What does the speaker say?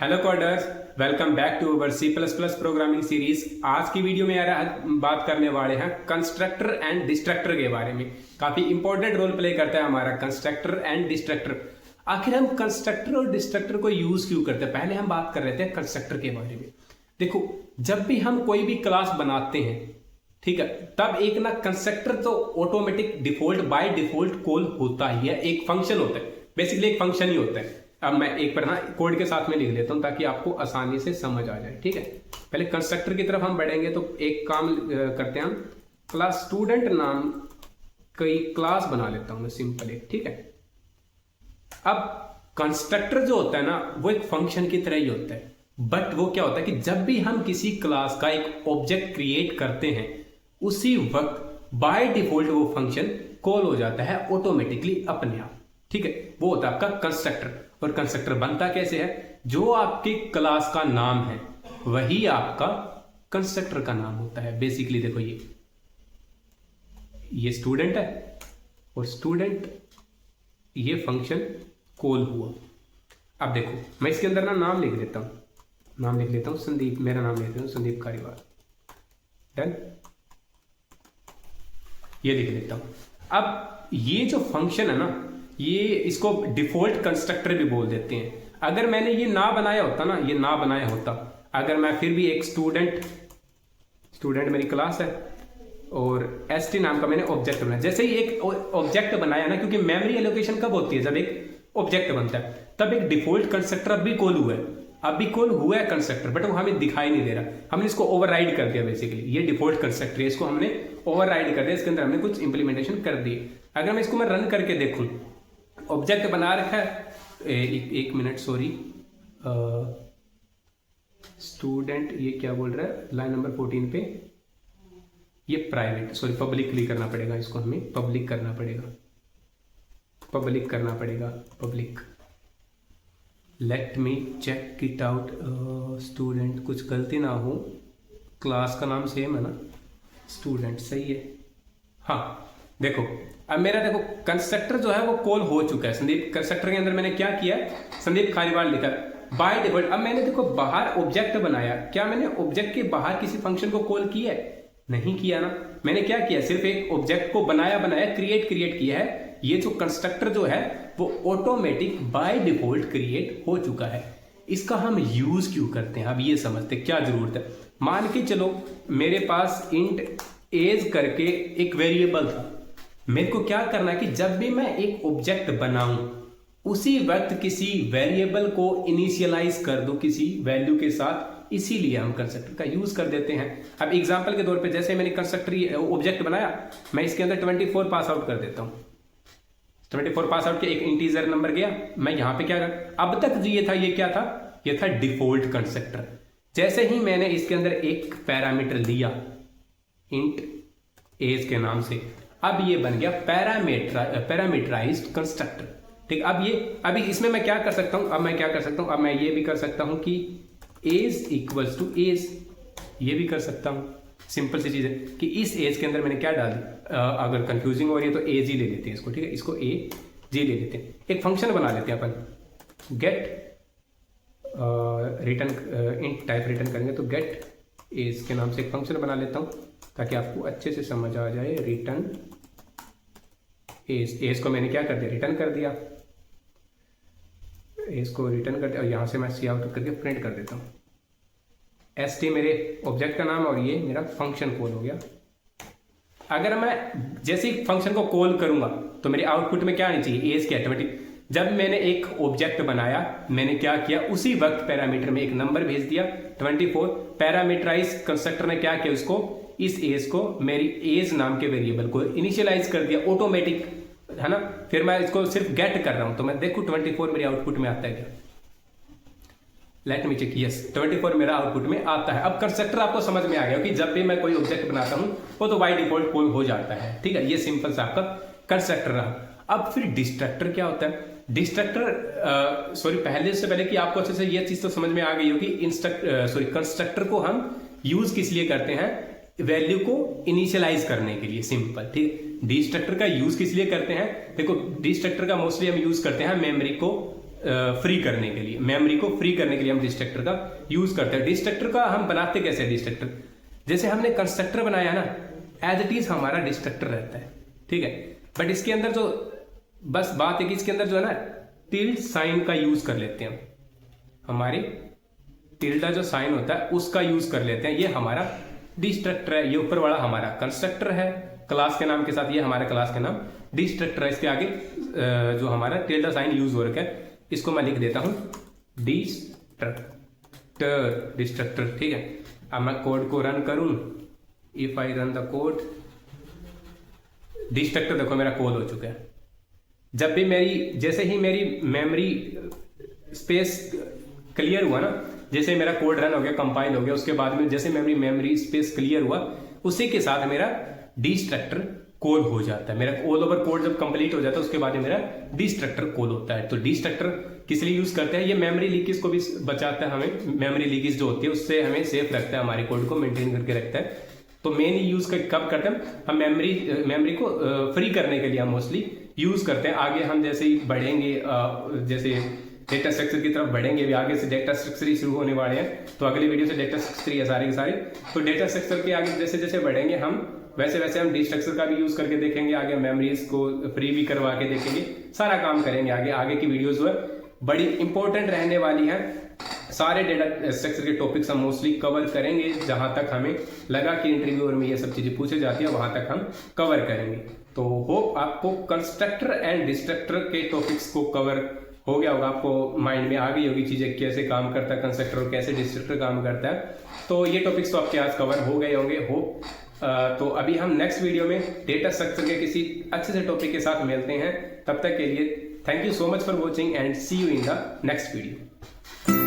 Hello coders, welcome back to our C plus plus programming series. आज की video में यार बात करने वाले हैं कंस्ट्रक्टर एंड डिस्ट्रक्टर के बारे में। काफी इंपॉर्टेंट रोल प्ले करता है हमारा कंस्ट्रक्टर एंड डिस्ट्रक्टर। आखिर हम कंस्ट्रक्टर और डिस्ट्रक्टर को यूज क्यों करते हैं? पहले हम बात कर रहे थे कंस्ट्रक्टर के बारे में। देखो, जब भी हम कोई भी क्लास बनाते हैं, ठीक है, तब एक ना कंस्ट्रक्टर तो automatic default by default call होता ही है, एक फंक्शन होता है, बेसिकली एक फंक्शन ही होता है। अब मैं एक पर ना कोड के साथ में लिख लेता हूं ताकि आपको आसानी से समझ आ जाए। ठीक है, पहले कंस्ट्रक्टर की तरफ हम बढ़ेंगे तो एक काम करते हैं हम, क्लास स्टूडेंट नाम कोई क्लास बना लेता हूं मैं सिंपल एक। ठीक है, अब कंस्ट्रक्टर जो होता है ना वो एक फंक्शन की तरह ही होता है, बट वो क्या होता है कि जब भी हम किसी क्लास का एक ऑब्जेक्ट क्रिएट करते हैं उसी वक्त बाय डिफॉल्ट वो फंक्शन कॉल हो जाता है ऑटोमेटिकली अपने आप। ठीक है, वो होता है आपका कंस्ट्रक्टर। और कंस्ट्रक्टर बनता कैसे है? जो आपकी क्लास का नाम है वही आपका कंस्ट्रक्टर का नाम होता है। बेसिकली देखो, ये स्टूडेंट है और स्टूडेंट ये फंक्शन कॉल हुआ। अब देखो, मैं इसके अंदर ना नाम लिख देता हूं, संदीप, मेरा नाम लिख देता हूं संदीप कारीवाल। डन, ये लिख देता हूं। अब ये जो फंक्शन है ना, ये इसको डिफॉल्ट कंस्ट्रक्टर भी बोल देते हैं। अगर मैंने ये ना बनाया होता, अगर मैं फिर भी एक स्टूडेंट मेरी क्लास है और st नाम का मैंने ऑब्जेक्ट बनाया। जैसे ही एक ऑब्जेक्ट बनाया ना, क्योंकि मेमोरी एलोकेशन कब होती है? जब एक ऑब्जेक्ट बनता है, तब एक डिफॉल्ट कंस्ट्रक्टर अभी कॉल हुआ है कंस्ट्रक्टर, बट वो हमें दिखाई नहीं दे रहा। हमने इसको ओवरराइड कर दिया। बेसिकली ये डिफॉल्ट कंस्ट्रक्टर है, इसको हमने ओवरराइड कर दिया, इसके अंदर हमने कुछ इंप्लीमेंटेशन कर दी। अगर मैं इसको रन करके देखूं, ऑब्जेक्ट बना रखा है, एक मिनट, सॉरी, स्टूडेंट, ये क्या बोल रहा है लाइन नंबर 14 पे, ये प्राइवेट, सॉरी पब्लिकली करना पड़ेगा, इसको हमें पब्लिक करना पड़ेगा, public. Let me check it out. Student, कुछ गलती ना हो, क्लास का नाम सेम है ना, स्टूडेंट, सही है। हाँ देखो, अब मेरा देखो कंस्ट्रक्टर जो है वो कॉल हो चुका है। संदीप कंस्ट्रक्टर के अंदर मैंने क्या किया, संदीप खारीवाल लिखा बाय डिफॉल्ट। अब मैंने देखो बाहर ऑब्जेक्ट बनाया, क्या मैंने ऑब्जेक्ट के बाहर किसी फंक्शन को कॉल किया है? नहीं किया ना। मैंने क्या किया, सिर्फ एक ऑब्जेक्ट को बनाया क्रिएट किया है। ये जो कंस्ट्रक्टर जो है वो ऑटोमेटिक बाय डिफॉल्ट क्रिएट हो चुका है। इसका हम यूज क्यों करते हैं, अब ये समझते क्या जरूरत है। मान के चलो मेरे पास इंट एज करके एक वेरिएबल था। मेरे को क्या करना है कि जब भी मैं एक ऑब्जेक्ट बनाऊं उसी वक्त किसी वेरिएबल को इनिशियलाइज कर दूं किसी वैल्यू के साथ, इसीलिए हम कंस्ट्रक्टर का यूज कर देते हैं। अब एग्जांपल के तौर पे, जैसे मैंने कंस्ट्रक्टर ऑब्जेक्ट बनाया, मैं इसके अंदर 24 पास आउट कर देता हूं। 24 पास आउट के एक इंटीजर नंबर गया, मैं यहां पे क्या कर, अब तक जो ये था डिफॉल्ट कंस्ट्रक्टर। जैसे ही मैंने इसके अंदर एक पैरामीटर लिया इंट एज के नाम से, अब ये बन गया पैरामीटराइज्ड कंस्ट्रक्टर। ठीक, अभी इसमें मैं क्या कर सकता हूं, अब मैं ये भी कर सकता हूं कि एज इक्वल्स टू एज, ये भी कर सकता हूं। सिंपल सी चीज है कि इस एज के अंदर मैंने क्या डाल दी। अगर कंफ्यूजिंग हो रही है तो एज ही ले लेते हैं इसको। ठीक है, इसको ए जी ले लेते हैं। एक फंक्शन बना लेते हैं अपन, get return, int type return करेंगे तो गेट एज के नाम से एक फंक्शन बना लेता हूं ताकि आपको अच्छे से समझ आ जाए। रिटर्न एज को मैंने क्या कर दिया, रिटर्न कर दिया, एज को रिटर्न कर दिया, और यहां से मैं सी आउट करके प्रिंट कर देता हूं। st मेरे ऑब्जेक्ट का नाम और ये मेरा फंक्शन कॉल हो गया। अगर मैं जैसे ही फंक्शन को कॉल करूंगा तो मेरे आउटपुट में क्या आनी चाहिए, एज के ऑटोमेटिक। जब मैंने एक ऑब्जेक्ट बनाया, मैंने क्या किया, उसी वक्त पैरामीटर में एक नंबर भेज दिया 24। पैरामीटराइज कंस्ट्रक्टर ने क्या किया, उसको इस एज को मेरी एज नाम के वेरिएबल को इनिशियलाइज कर दिया ऑटोमेटिक, है ना। फिर मैं इसको सिर्फ गेट कर रहा हूं तो मैं देखूं 24 मेरे आउटपुट में आता है क्या। लेट मी चेक, यस 24 मेरा आउटपुट में आता है। अब कंस्ट्रक्टर आपको समझ में आ गया कि जब भी मैं कोई ऑब्जेक्ट बनाता हूं वो तो बाय डिफॉल्ट कॉल हो जाता है। ठीक है, ये सिंपल सा आपका कंस्ट्रक्टर रहा। अब फिर डिस्ट्रक्टर क्या होता है? डिस्ट्रक्टर, सॉरी पहले से पहले कि आपको अच्छे से ये चीज तो समझ में आ गई हो कि कंस्ट्रक्टर को हम यूज किस लिए करते हैं, वैल्यू को इनिशियलाइज करने के लिए, सिंपल। ठीक, डिस्ट्रक्टर का यूज किस लिए करते हैं? देखो, डिस्ट्रक्टर का मोस्टली हम यूज करते हैं मेमोरी को फ्री करने के लिए, मेमोरी को फ्री करने के लिए हम डिस्ट्रक्टर का यूज करते हैं। डिस्ट्रक्टर का हम बनाते कैसे? डिस्ट्रक्टर जैसे हमने कंस्ट्रक्टर बनाया ना, एज इट इज हमारा डिस्ट्रक्टर रहता है, ठीक है। बट इसके अंदर जो बस बात है कि इसके अंदर जो है ना टिल्ड साइन का यूज कर लेते हैं, हमारे टिल्डा जो साइन होता है उसका यूज कर लेते हैं। ये हमारा डिस्ट्रक्टर है, ये ऊपर वाला हमारा कंस्ट्रक्टर है क्लास के नाम के साथ, ये हमारे क्लास के नाम डिस्ट्रक्टर है। इसके आगे जो हमारा टिल्डा साइन यूज हो रखा है इसको मैं लिख देता हूं डिस्ट्रक्टर, ठीक है। अब मैं कोड को रन करूं, if I run the code, destructor देखो मेरा कॉल हो चुका है। जब भी जैसे ही मेरी मेमोरी स्पेस क्लियर हुआ ना, जैसे मेरा कोड रन हो गया, कंपाइल हो गया, उसके बाद में जैसे मेमोरी स्पेस क्लियर हुआ उसी के साथ मेरा डिस्ट्रक्टर कॉल हो जाता है। मेरा ऑल ओवर कोड जब कंप्लीट हो जाता है उसके बाद मेरा डिस्ट्रक्टर कॉल होता है। तो डिस्ट्रक्टर किस लिए यूज करते हैं? ये मेमोरी लीकेज को भी बचाता है, हमें मेमोरी लीकेज जो होती है उससे हमें सेफ रखता है, हमारे कोड को मेंटेन करके रखता है। तो मेनली यूज कब करते हैं हम? मेमोरी को फ्री करने के लिए हम मोस्टली यूज करते हैं। आगे हम जैसे ही बढ़ेंगे, जैसे डेटा स्ट्रक्चर की तरफ बढ़ेंगे, भी आगे से डेटा स्ट्रक्चर ही शुरू होने वाले हैं, तो अगले वीडियो से डेटा स्ट्रक्चर ही है सारे के सारे। तो डेटा स्ट्रक्चर के आगे जैसे जैसे बढ़ेंगे हम वैसे वैसे हम डी स्ट्रक्चर का भी यूज करके देखेंगे, आगे मेमोरीज को फ्री भी करवा के देखेंगे, सारा काम करेंगे। आगे की वीडियोस जो है बड़ी इंपॉर्टेंट रहने वाली है। सारे डेटा स्ट्रक्चर के टॉपिक्स हम मोस्टली कवर करेंगे, जहां तक हमें लगा कि इंटरव्यू में ये सब चीजें पूछी जाती है वहां तक हम कवर करेंगे। तो होप आपको कंस्ट्रक्टर एंड डिस्ट्रक्टर के टॉपिक्स को कवर हो गया होगा, आपको माइंड में आ गई होगी चीजें, कैसे काम करता है कंस्ट्रक्टर और कैसे डिस्ट्रक्टर काम करता है। तो ये टॉपिक्स तो आपके आज कवर हो गए होंगे होप। तो अभी हम नेक्स्ट वीडियो में डेटा स्ट्रक्चर के किसी अच्छे से टॉपिक के साथ मिलते हैं। तब तक के लिए thank you so much for watching and see you in the next video.